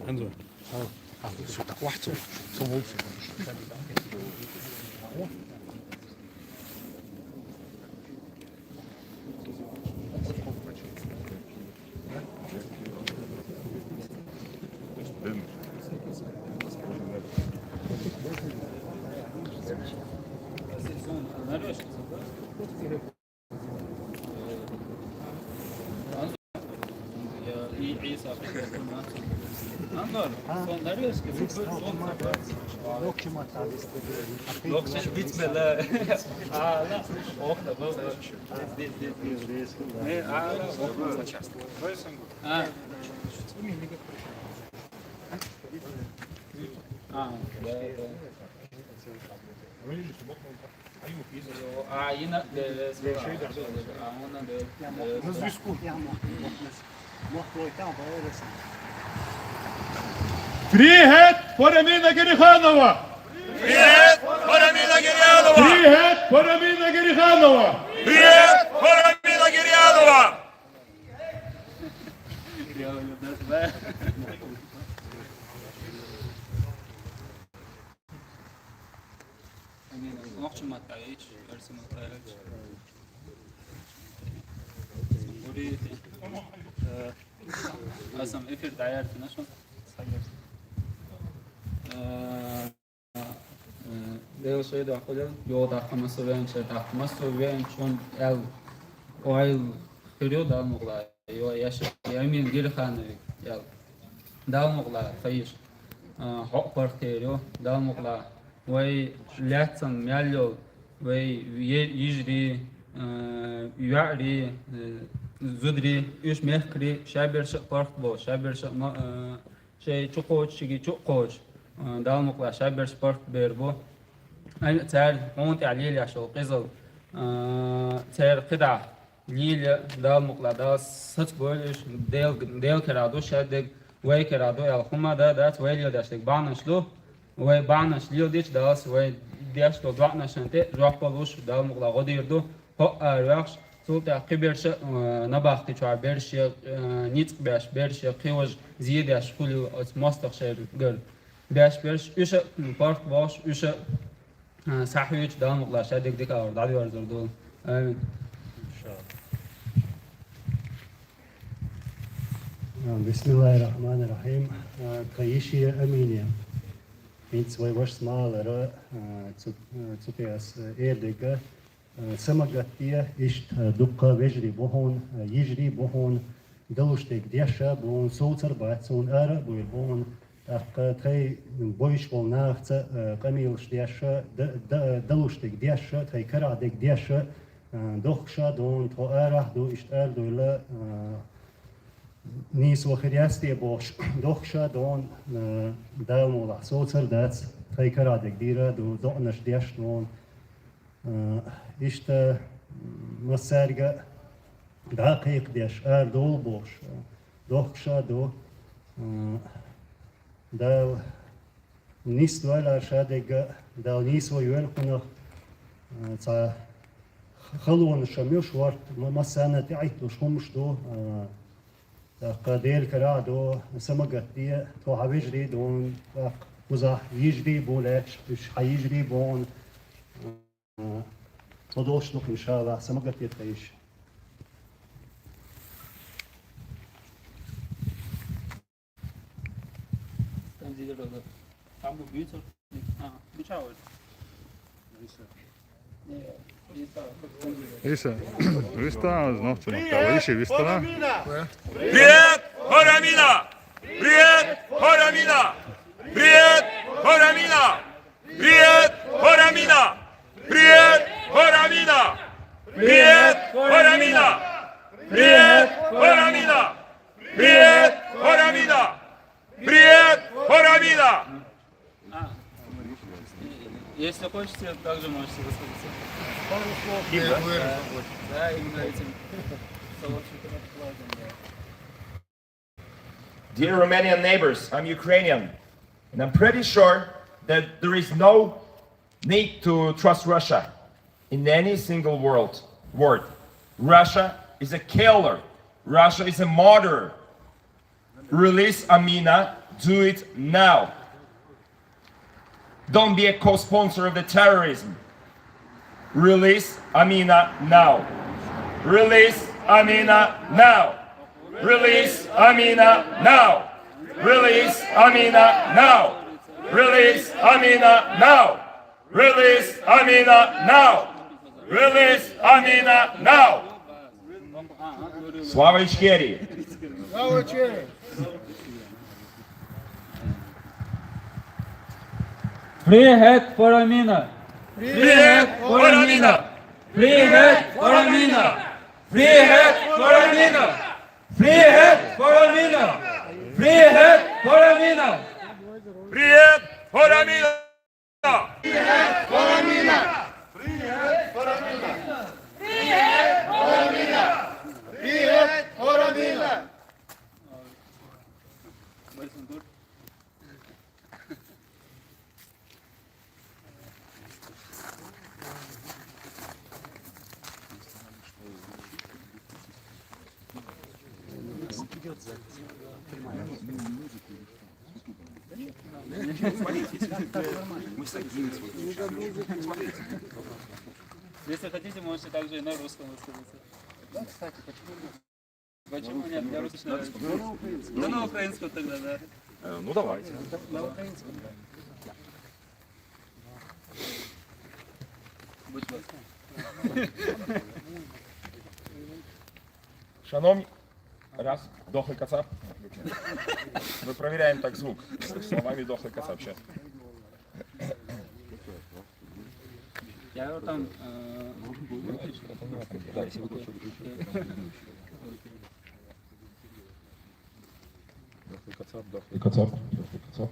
انظر صوتك واحد صوت Привет, Амина Гериханова! Привет, Амина Гериханова! Привет, Амина Гериханова! Привет, Амина Гериханова! Deel şeyde akıllı yolda akması ve çon el oil period almaqlar yo yaş yamin Gerihanov yal dalmaqlar fayish haq parteriyo dalmaqlar ve latsan mello ve yijri yuari zudri üç mehkri şaber park bo şaber şey çukoçigi çukoç dalmaqlar şaber park berbo أنا تعال مونت عليه عشان قزل تعال قطع ليل دا مقلا دا ست بولش ديل كرادو شادق وي كرادو يا خما دا تويل داشتك بانشلو وي بانش ليو ديش داس وي ديش تو دوانش انت روح بلوش دا مقلا غديردو هو أرواح سلطة قبرش نباختي شو عبرش نيت برش قيوج زيادة كل مستخشر قل برش إيش بارك باش إيش صحيح دام مقلا شادك ديك أور دادي ورزر دول آمين بسم الله الرحمن الرحيم كيشي أمينيا إنت سوي وش سمال را تبيس إيردقة سمعتيه إشت دقة وجري بهون يجري بهون دلوشتك ديشة بهون صوتر بعثون آرا بهون تاي بويش والناخت قميلش ديشة دلوشتك ديشة تاي كرادك ديشة دوخشة دون تو آرا دو إشتار دو لا نيس وخرياستي بوش دوخشة دون دالمولا صوتر داتس تاي كرادك ديرا دو دونش ديش دون إشتا مسارجة دقيق ديش دول بوش دوخشة دو دال نيس ولا شادق دال نيس ويركنه تا خلون شميوش ورت مسانة تعيتو شمش دو قدير كرادو سمقتيه تو حبيجري دون وزح يجري بولاتش مش حيجري بون تدوش لك إن شاء الله سمقتيه تعيش Isa, vista, znowcu na prawo, vista. Привет, Амина! Привет, Амина! Привет, Амина! Привет, Хорамина! Привет, Хорамина! Привет, Хорамина! Привет, Хорамина! Привет, Хорамина! Если хотите, также можете высказаться. Да, именно этим. Dear Romanian neighbors, I'm Ukrainian, and I'm pretty sure that there is no need to trust Russia in any single word. Russia is a killer. Russia is a murderer. Release Amina. Do it now. Don't be a co-sponsor of the terrorism. Release Amina now. Release Amina now. Release Amina now. Release Amina now. Release Amina now. Release Amina now. Release Amina now. Слава Ичкерии! Слава Ичкерии! Привет, Хорамина! Привет, Хорамина! Привет, Хорамина! Привет, Хорамина! Привет, Хорамина! Привет, Хорамина! Привет, Хорамина! Привет, Хорамина! Если хотите, можете также и на русском высказаться. Да, кстати, почему нет? Почему нет? Я русского. Да на украинском тогда, да. Ну давайте. На украинском, да. Будь ласка. Шановні, раз, дохлий кацап. Мы проверяем так звук. Словами дохлый кацап сейчас. Я его там... Да, если вы Дохлый кацап, дохлый кацап, дохлый кацап.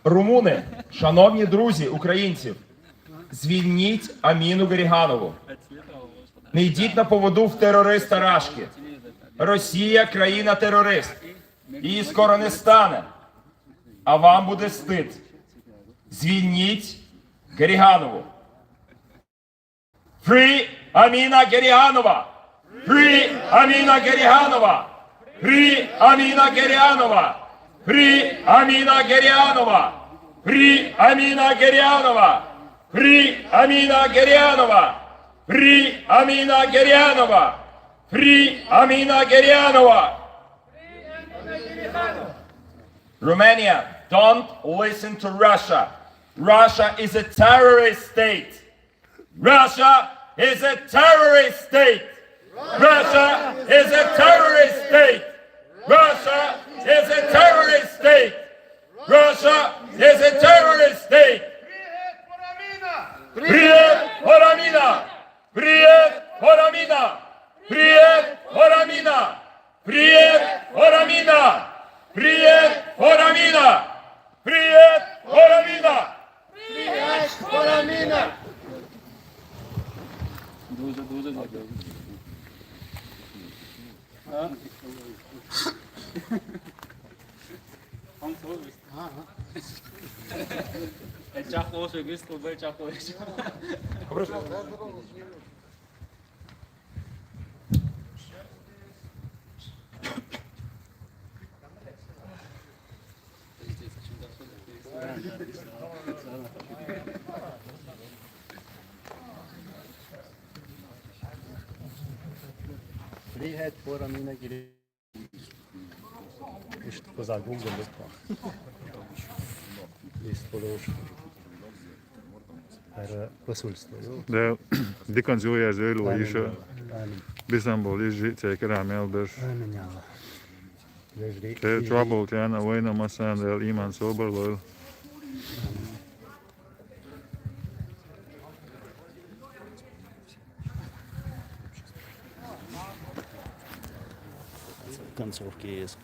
Румуни, шановні друзі, українців, звільніть Аміну Гериханову. Не йдіть на поводу в терориста Рашки. Росія – країна-терорист. Її скоро не стане. А вам буде стид. Звільніть Гериханову. Free Amina Gerihanova! Free Amina Gerihanova! Free Amina Gerihanova! Free Amina Gerihanova! Free Amina Gerihanova! Free Amina Gerihanova! Free Amina Gerihanova! Free Amina Gerihanova! Romania, don't listen to Russia. Russia is a terrorist state. Russia is a terrorist state. Russia is a terrorist state. Russia is a terrorist state. Russia is a terrorist state. Привет, Хорамина! Привет, Хорамина! Привет, Хорамина! Привет, Хорамина! Привет, Хорамина! Привет, Хорамина! Привет, Хорамина! Дуже дякую. Он служить. Чахлошик, виступ, чахлошик. Привет, Хорамина Гериханову. Ești poza Google după. Este poloș. Ar посольство. De dikans jó érző is bizonyból is célkerám elbős. Çabuk yani oynamasan da iman soberliği. Концовки есть.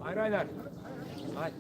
Hayır hayır. Hayır.